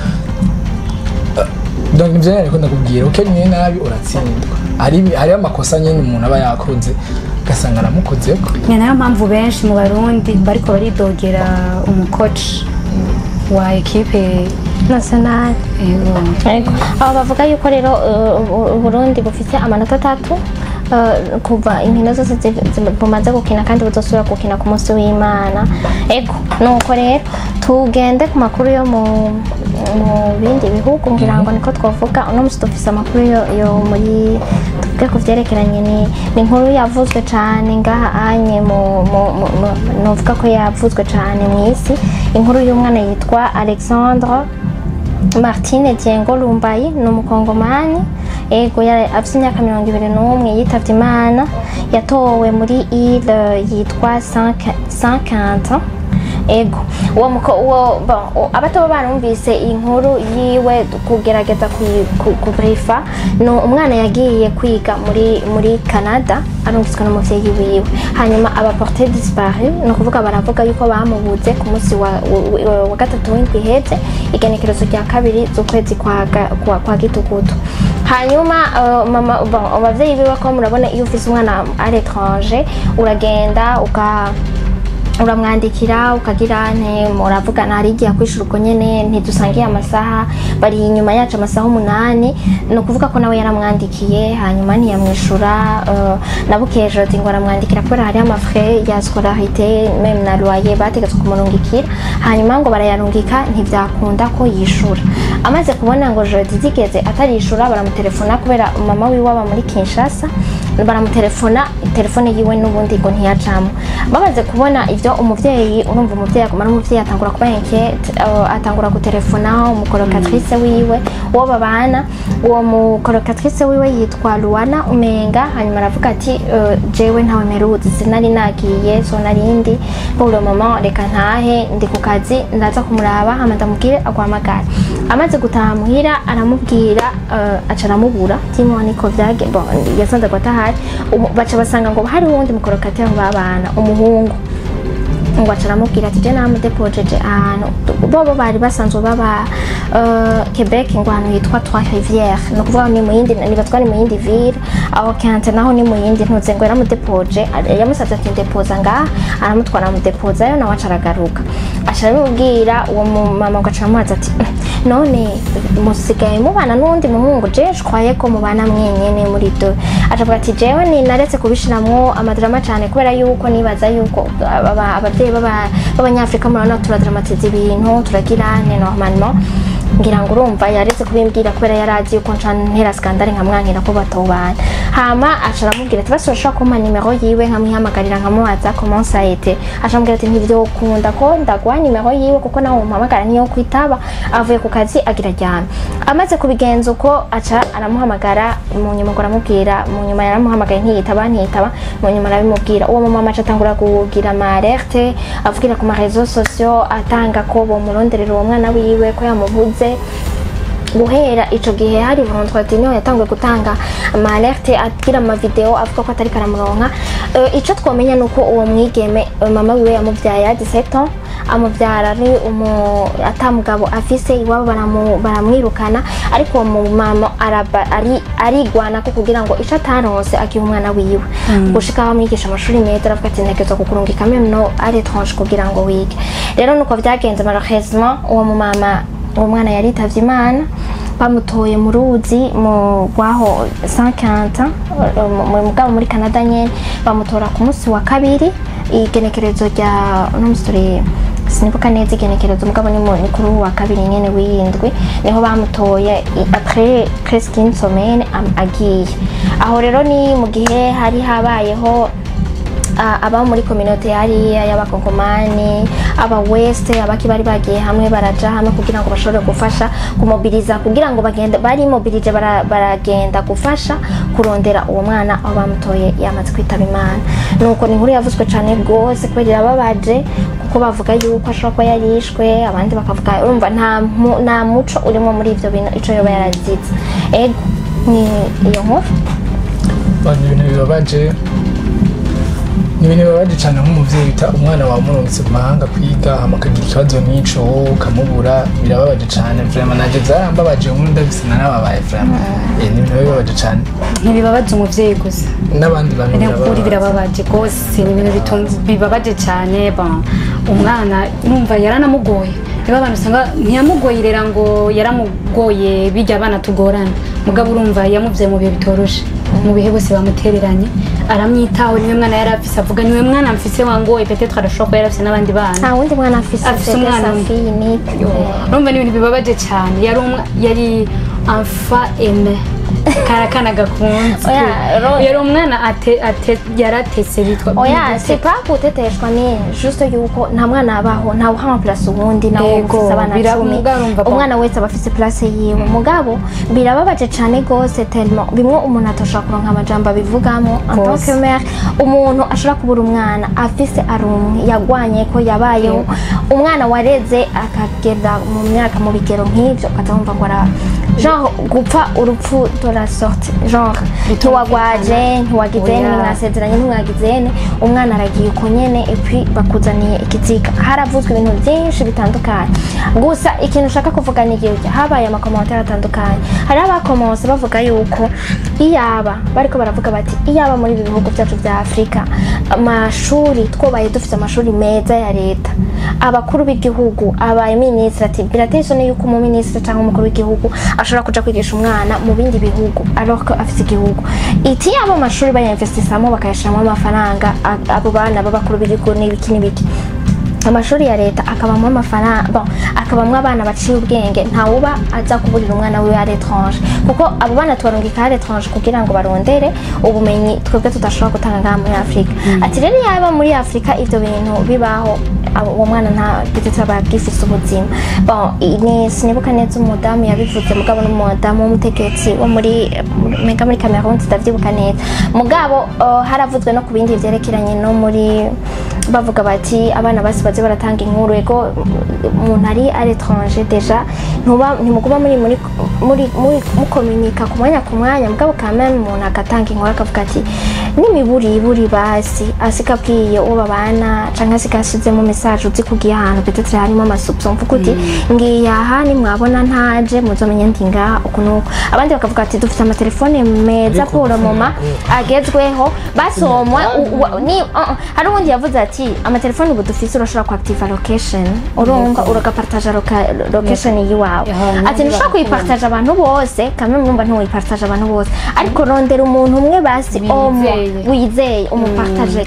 donc nivyo ariko ndakubwira ukenyuye nabi uratsindwa hari amakosa nyene umuntu aba yakoze gasanga aramukozeko ni nayo mpamvu benshi mu barundi bariko baridogera umucoach wa equipe nationale abo bavuga yuko rero Burundi bufite amanota 3 kuva inkino zose bumaze gukina kandi buzosubira gukina ku munsi w'Imana ego nuko rero tugende ku makuru yo mu bindi bihugu ngira ngo niko twavuga uno musi dufise amakuru yo muri tuvuge ku vyerekeranye ni inkuru yavuzwe cane ngaha anye novuga ko yavuzwe cane mw'isi, inkuru y'umwana yitwa Alexandre Martine Diengo Lumbayi, ni umukongomani ego afite imyaka 21 yitavye Imana, yatowe muri ile yitwa Saint-Quentin. Ego uwo abato barumvise inkuru yiwe kugerageza kubrifa no umwana yagiye kwiga muri Canada arungitswe n'umuvyeyi wiwe, hanyuma aba porté disparu, no kuvuga baravuga yuko bamubuze ku munsi wa gatatu w'indwi iheze igenekerezo rya kabiri z'ukwezi kwa gitugutu. Hanyuma mama abavyeyi biwe ko murabona iyo ufise umwana à l'étranger uragenda uramwandikira ukagira muravugana hari igihe kwishura uko nyene ntidusangiye amasaha, bari inyuma yacu amasaha 8, no kuvuga ko nawe yaramwandikiye hanyuma ntiyamwishura, nabukeje ati ngo aramwandikira kubera hari amafrais ya scolarité même na loyer bategetswe kumurungikira, hanyuma ngo barayarungika ntivyakunda ko yishura. Amaze kubona ngo jeudi zigeze atarishura baramutelefona kubera mama wiwe aba muri Kinshasa, baramutelefona telefone yiwe n'ubundi ngo ntiyacamo. Bamaze kubona ivyo umuvyeyi, urumva umuvyeyi akomara umuvyeyi atangura kuba inquiète, atangura gutelefona umukolokatrice wiwe uwo babana, uwo mukolokatrice wiwe yitwa Luana Umenga, hanyuma aravuga ati jewe ntawe meruzi sinari nagiye so narindi pour le moment reka ntahe ndi ku kazi ndaza kumuraba hama ndamubwire agwamagara. Amaze gutaha muhira aramubwira aca aramubura timo niko vyage bon yasanze gwatahari, baca basanga ngo hari wundi mukolokatrice babana umuhungu ngo acaramubwira ati je namudepojeje ahantu bobo bari basanzwe baba Quebec ngo ahantu yitwa Trois Rivières, no kuvuga ni muyindi ni batwari muyindi ville, aho Kante naho ni muyindi ntuze ngo yaramudepoje, yamusavye ati ndepoza nga aramutwara mudepoza yo nawe acaragaruka acaramubwira uwo mama ngo acaramubaza ati none musigaye mubana n'undi muhungu je croyais ko mubana mwenyene muri do. Acavuga ati jewe ni naretse kubishiramwo amadrama cyane kubera yuko nibaza yuko abavyeyi b'abanyafrika murabona turadramatiza ibintu turagira normalement, ngira ngo urumva yaretse kubimbwira kubera yarazi yuko ntera skandale nkamwankira ko batobana. Hama acaramubwira ati basoshaka kuma nimero yiwe nkamwihamagarira nkamubaza comment ça a été, acaramubwira ati ntivyo ukunda ko ndagwa nimero yiwe kuko naho umpamagara niyo kwitaba avuye ku kazi agira ryame. Amaze kubigenza uko aca aramuhamagara mu nyuma ngo aramubwira, mu nyuma yaramuhamagaye ntiyitaba mu nyuma arabimubwira. Uwo mama aca atangura kugira ama alerte avugira ku ma réseaux sociaux atanga ko bomuronderera uwo mwana wiwe ko yamubuze. Guhera ico gihe hari Vendredi niho yatanguye gutanga ama alerte agira ama video avuga ko atari karamuronka. Ico twomenya nuko uwo mwigeme mama wiwe yamuvyaye ya 17 ans, amuvyara ari atamugabo afise iwabo baramwirukana, ariko uwo mama arigwana ko kugira ngo ico ataronse akiha umwana wiwe gushika bamwigisha amashuri meza, aravuga ati ntegerezwa kukurungika même no à l'étranger kugira ngo wige. Rero nuko vyagenze malheureusement uwo mama uwo mwana yaritavye Imana, bamutoye mu ruzi mu gwaho Saint-Quentin mugabo muri Canada nyene, bamutora ku munsi wa kabiri igenekerezo rya n'umusore sinibuka neza igenekerezo mugabo ni kuri wa kabiri nyene w'indwi niho bamutoye après presque une semaine agiye. Aho rero ni mu gihe hari habayeho aba muri communauté hariya y'abakongomani aba west abaki bari bagiye hamwe baraja hamwe kugira ngo bashobore gufasha kumobiliza kugira ngo bagende bari mobilije baragenda gufasha kurondera uwo mwana aho bamutoye yamaze kwitaba Imana. Nuko ni nkuru yavuzwe cyane gose kubera babaje kuko bavuga yuko ashobora kuba yarishwe, abandi bakavuga urumva nta muco urimo muri ivyo bintu ico yoba yarazize. Ego ni iyo nkuru ibintu bibabaje ni ibintu bibabaje cyane nk'umuvyeyi uta umwana wawe umurungitse ku mahanga kwiga hama akagira ikibazo n'ico ukamubura, birababaje cyane vraiment. Naje zarambabaje nkunda bisina n'ababaye vraiment. Ni ibintu bibabaje cyane, ntibibabaje umuvyeyi gusa n'abandi bantu birababaje gose, ni ibintu bibabaje cyane. Umwana numva yaranamugoye, niba abantu usanga ntiyamugoye rera ngo yaramugoye bijya abana tugorana, mugabo urumva yamuvye mu bihe bitoroshe, mu bihe bose bamutereranye aramwitaho. Niwe mwana yari afise avuga niwe mwana mfise wangoye peut-être arashobora yari afise n'abandi bana nta wundi mwana afise umwana urumva ni ibintu bibabaje cyane. Yari enfant aimé karakana gakunze yari umwana yaratese bitwa oya c'est pas guteteshwa ni juste yuko nta mwana abaho nta uhama place ubundi nawo ufise abana 10 umwana wese aba afise place yiwe mugabo birababaje cyane gose tellement bimwe umuntu atashaka kuronka amajambo bivugamo en tant que mère umuntu ashobora kubura umwana afise arumwe yagwanye ko yabayeho umwana wareze akagenda mu myaka mu bigero nk'ivyo ukazumva ngo ara genre gupfa urupfu de la sorte genre ntiwagwaje ntiwagizene mwasezeranye ntimwagizene umwana aragiye uko nyene et puis bakuzaniye ikiziga haravuzwe ibintu byinshi bitandukanye gusa ikintu ushaka kuvuga ni igihe habaye amakomantere atandukanye hari abakomanse bavuga yuko iyaba bariko baravuga bati iyaba muri ibi bihugu byacu bya Afrika amashuri twobaye dufite amashuri meza ya leta abakuru b'igihugu aba administrative biratesone yuko mu ministre cyangwa umukuru w'igihugu ashobora kuja kwigisha umwana mu bindi bihugu alors que afite igihugu iti abo mashuri bayinvestisamo bakayashiramo amafaranga abo bana b'abakuru b'igihugu n'ibiki amashuri ya leta akabamwe amafaranga bon akabamwe abana baciye ubwenge ntawuba aza kuburira umwana we ari étranger kuko abo bana twarungika ari étranger kugira ngo barondere ubumenyi twebwe tudashobora gutanga ngaha muri Afrika ati rero yaba muri Afrika ivyo bintu bibaho uwo mwana nta bitetse abagifise ubuzima bon ni sinibuka neza umudamu yabivuze mugabo n'umudamu w'umutegetsi wo muri mega muri Cameroon tutavyibuka neza mugabo haravuzwe no kubindi vyerekeranye no muri bavuga bati abana basi baze baratanga inkuru ego umuntu ari à l'étranger déjà ntimukuba muri mukomunika ku mwanya mugabo quand même umuntu agatanga inkuru akavuga ati n'imiburi basi asikabwiye uwo babana canke asikashize mu message uzi kugiye ahantu peut-être harimo amasubso mvuga uti ngiye aha ni mwabona ntaje muzomenya ndinga ukunuko abandi bakavuga ati dufite amatelefone meza pour mama agezweho basomwa ni hari undi yavuze ati amatelefone ubu dufise urashobora ku active location urumva uragapartage location yiwawe ati nshaka kuyipartage abantu bose kamwe mwumva ntiwipartage abantu bose ariko rondera umuntu umwe basi wizeye umupartage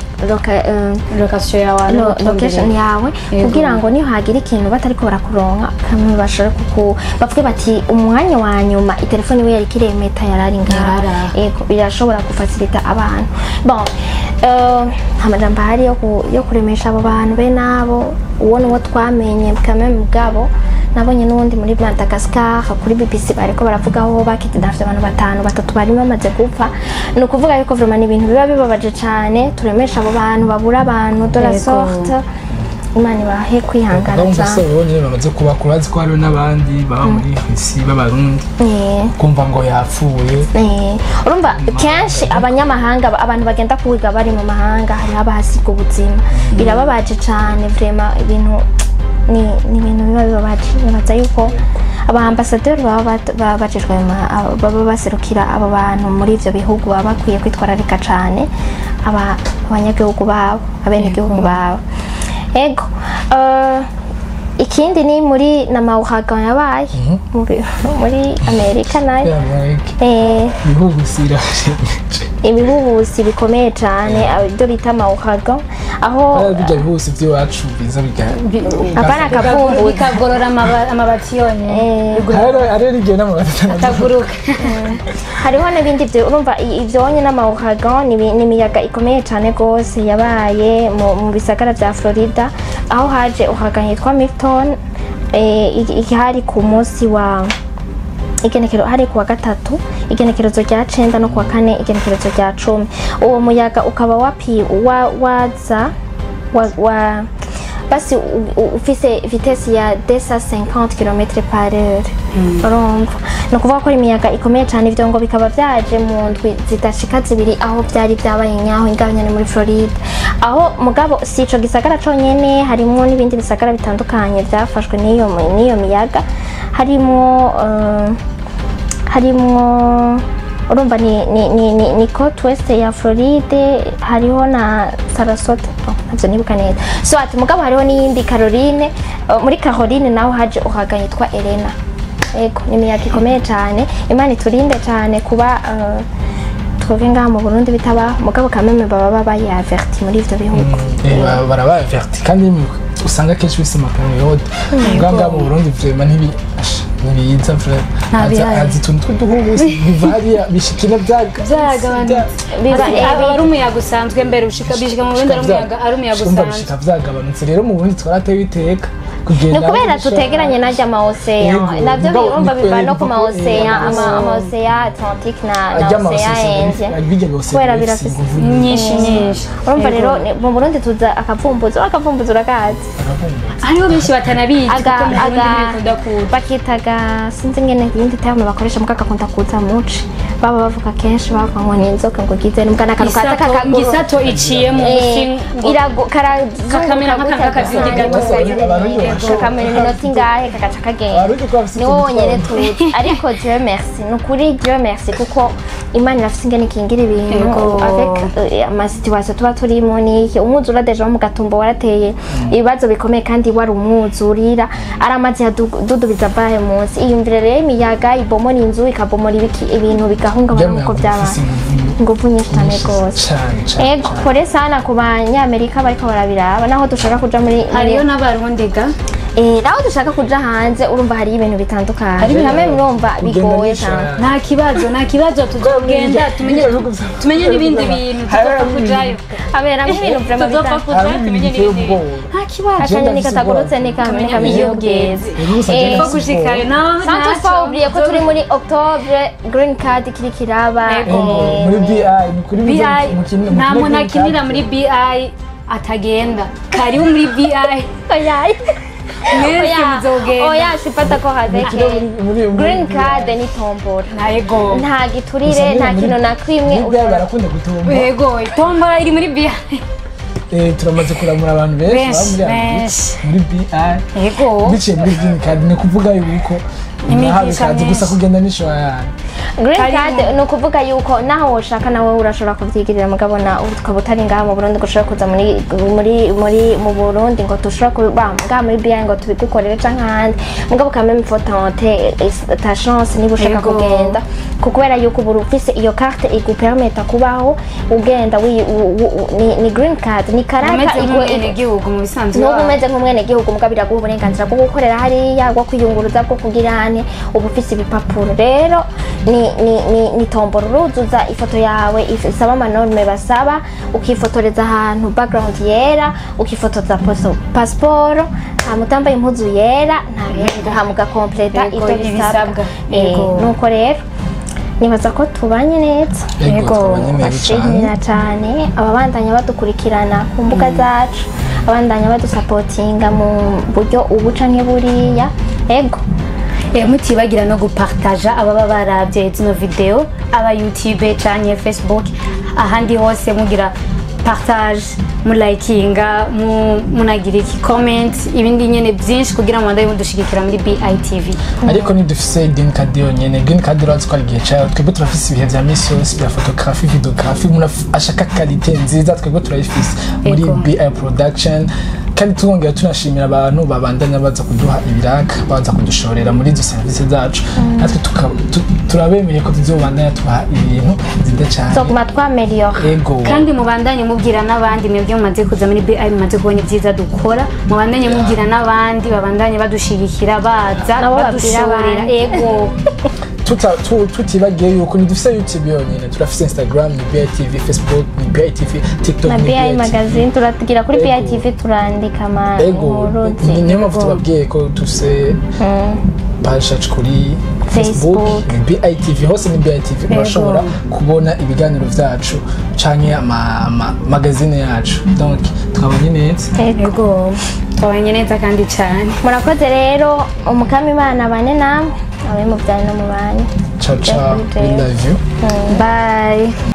location yawe kugira ngo niyo hagira ikintu batariko barakuronka kamwe bashobora bavuge bati umwanya wa nyuma itelefone we yari kiremeta yarari ngara ego birashobora gufacilita abantu bon amajambo hari yo kuremesha abo bantu be nabo uwo nuwo twamenye kamwe mugabo nabonye n'undi muri Madagascar kuri BBC bariko baravugaho bakiti dafite abantu batatu bari bamaze gupfa no kuvuga yuko vraiment ibintu biba bibabaje cyane turemesha abo bantu babura abantu de la sorte imana bahe kwihangana cyane bonye bamaze kuba kurazi ko hari n'abandi baba muri isi b'abarundi kumva ngo yapfuye urumva kenshi abanyamahanga abantu bagenda kuwiga bari mu mahanga hari abahasiga ubuzima birababaje cyane vraiment ibintu ni ibintu biba bibabaza yuko abaambasaderi baba bajejwe baba baserukira abo bantu muri ivyo bihugu baba bakwiye kwitwararika cyane abanyagihugu babo abenegihugu babo ego ikindi ni muri namauhaga yabaye muri Amerika nayo ibihubusi bikomeye cyane ibyo bita mauhaga aho bijya bihubusi by'iwacu biza apana kabumbu bikagorora amabati yone ari rigiye n'amabati ataguruka hariho n'ibindi byo urumva ivyonye n'amauhaga ni imiyaga ikomeye cyane gose yabaye mu bisagara bya Florida aho haje uhaga yitwa Milton hari ku munsi wa igenekero hari kuwa gatatu igenekerezo rya 9 no kuwa 4 igenekerezo rya 10 uwo muyaga ukaba waza basi ufise vitesse ya 250 km/h urumva no kuvuga ko imiyaga ikomeye cyane ivyo ngo bikaba vyaje mu ndwi zidashika zibiri aho byari byabaye nyaho ingabanyane muri Florida aho mugabo sico gisagara conyene harimo n'ibindi bisagara bitandukanye byafashwe n'iyo miyaga harimo urumva ni Coast West ya Floride hariho na Sarasota navyo nibuka neza so ati mugabo hariho n'iyindi Caroline muri Caroline naho haje uhaga yitwa Elena ego ni imiyaga ikomeye cyane imana iturinde cyane kuba twebwe ngaha mu Burundi bitaba mugabo kameme baba bayaverti muri ivyo bihugu barabaverti kandi usanga kenshi bise amaperiode ngaha mu Burundi vraiment nibiza frère azi tuntu tw'uduhubusi biva hariya bishikira byagabanutse ari umuyaga usanzwe mbere bishika mu Burundi ari umuyaga usanzwe bishika vyagabanutse rero mu Burundi twarateye iteka ni kubera tutegeranye najya ama ocean navyo birumva biva no ku ma ocean ama ocean Atlantique na ocean Indien kubera birafise nyinshi urumva rero mu Burundi tuza akavumbuzo urakazi hariho benshi batanabizi kuko mu Burundi bakitaga sinzi ngene ibindi terme bakoresha muka gakunda kuza muci baba bavuga kenshi bavuga ngo ni inzoka ngo gize n'ubwa nakanu kaza kakaguru gisato iciye mu musi irago kakamera nk'akazindi gato kakamera iminota ingahe kagaca kagenda niwo wonyene tuzi ariko Dieu merci nukuri Dieu merci kuko Imana irafise ingene ikingira ibintu avec ama situation tuba turimo n'iki umwuzura deja mu gatumba warateye ibibazo bikomeye kandi wari umwuzurira aramaze yadudubiza bahe munsi iyumvire rero imiyaga ibomora inzu ikabomora ibintu bigahungabana uko byabaye nguvu nyinshi cyane rwose ego kore sana ku banyamerika bariko barabiraba naho dushaka kuja muri hariyo n'abarondega naho dushaka kuja hanze urumva hari ibintu bitandukanye hamwe murumva bigoye cyane nta kibazo tuzogenda tumenye n'ibindi bintu tuzofa kujayo abera nk'ibintu vraiment tuzofa kujayo tumenye n'ibindi nta kibazo cyane nikatagurutse nikamenya ubweze ko gushikayo santos twawubriye ko turi muri octobre green card kiri kiraba muri BI nta muntu akinira muri BI atagenda karibu muri BI oya sipata ko hadeke green card ni tombora nta giturire nta kintu na kimwe barakunda gutomba yego tombora iri muri BI turamaze kuramura abantu benshi muri BI yego biciye muri green card ni kuvuga yuko imikazi gusa kugenda n'ishwa yawe green card no kuvuga yuko naho woshaka nawe urashobora kuvyigirira mugabo na ukaba utari ngaha mu Burundi gushaka kuza mu Burundi ngo tushobora kuba muri BI ngo tubigukorere canke ahandi mugabo kameme importante ta chance niba ushaka kugenda kubera yuko ubu ufise iyo carte igupermeta kubaho ugenda ni green card ni karata igwe gihugu mu bisanzwe no umeze nk'umwene gihugu mugabo biraguha uburenganzira bwo gukorera hariya bwo kwiyunguruza bwo kugira ubu ufise ibipapuro rero ni tombora uruzuza ifoto yawe isaba amanorme basaba ukifotoreza ahantu background yera ukifotoza passport hamutambaye impuzu yera hamuga completa ivyo bisabwa nuko rero nibaza ko tubanye neza yego bashimira cyane ababandanya badukurikirana ku mbuga zacu abandanya badusapotinga mu buryo ubu canke buriya yego mutibagira no gupartaja ababa baravye zino video aba YouTube canke Facebook ahandi hose mugira partage mu likinga munagira iki comment ibindi nyene byinshi kugira ngo ndaye mudushigikira muri BITV ariko ni dufise green card yonyene green card rero twari gihe cyayo twebwe turafise ibihe vya mission bya photography videography muna ashaka quality nziza twebwe turayifise muri BI production kandi twongera tunashimira abantu babandanya baza kuduha ibiraka baza kudushorera muri izo service zacu natwe turabemeye ko tuzobandanya tubaha ibintu nziza cyane so kuma twameliyora kandi mubandanye mubwira n'abandi mwebwe mumaze kuza muri BI mumaze kubona ibyiza dukora mubandanye mubwira n'abandi babandanye badushigikira baza badushorera ego tutibagiye yuko dufise YouTube yonyene turafise Instagram ni BITV Facebook ni BITV TikTok na BI magazine turatugira kuri BITV turandika inkuru niyo mpamvu tubabwiye ko dufise page kuri Facebook BITV hose ni BITV urashobora kubona ibiganiro vyacu canke ama magazine yacu donc twabonye neza yego twabonye neza kandi cyane murakoze rero umukama Imana bane namwe abe mu byane no mu banye ciao ciao we love you bye